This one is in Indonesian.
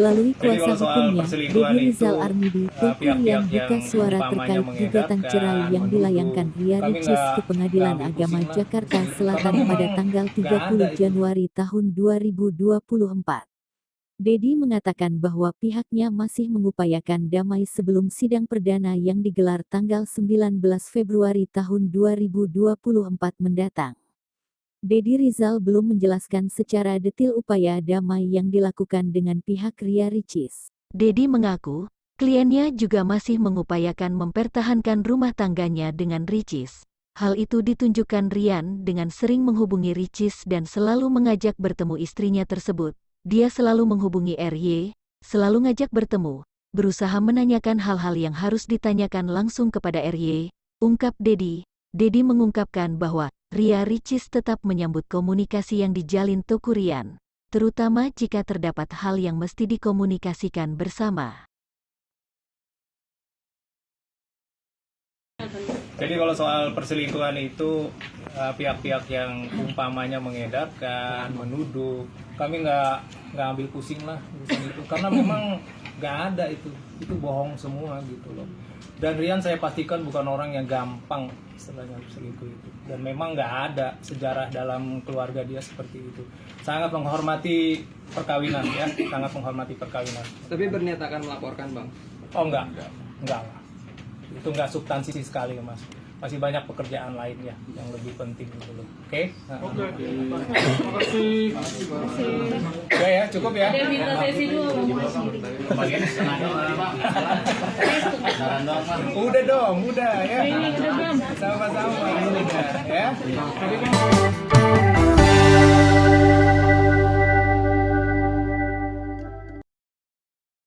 Melalui Jadi kuasa kalau soal hukumnya, perselingkuhan Deddy Rizal itu, Armidi Teuku pihak-pihak Rian yang buka suara umpamanya terkait gugatan mengedapkan, cerai yang menuduh, dilayangkan Ria kami Ricis ke Pengadilan nggak ambil Agama pusing lah, Jakarta karena Selatan memang pada tanggal nggak ada 30 itu. Januari tahun 2024. Deddy mengatakan bahwa pihaknya masih mengupayakan damai sebelum sidang perdana yang digelar tanggal 19 Februari tahun 2024 mendatang. Deddy Rizal belum menjelaskan secara detail upaya damai yang dilakukan dengan pihak Ria Ricis. Deddy mengaku, kliennya juga masih mengupayakan mempertahankan rumah tangganya dengan Ricis. Hal itu ditunjukkan Rian dengan sering menghubungi Ricis dan selalu mengajak bertemu istrinya tersebut. Dia selalu menghubungi RY, selalu ngajak bertemu, berusaha menanyakan hal-hal yang harus ditanyakan langsung kepada RY, ungkap Deddy. Deddy mengungkapkan bahwa Ria Ricis tetap menyambut komunikasi yang dijalin Teuku Rian, terutama jika terdapat hal yang mesti dikomunikasikan bersama. Jadi kalau soal perselingkuhan itu pihak-pihak yang umpamanya mengedarkan, menuduh, kami nggak ambil pusing lah urusan itu, karena memang nggak ada itu bohong semua gitu loh. Dan Rian saya pastikan bukan orang yang gampang istilahnya selingkuh itu, dan memang nggak ada sejarah dalam keluarga dia seperti itu. Sangat menghormati perkawinan ya, sangat menghormati perkawinan. Tapi berniat akan melaporkan, Bang? Oh enggak lah. Itu enggak substansi sekali Mas. Masih banyak pekerjaan lain ya yang lebih penting gitu loh. Oke? Oke. Terima kasih. Udah ya, cukup ya. Ada minta sesi dua Udah dong, udah ya. Ini udah belum? Sama-sama udah ya.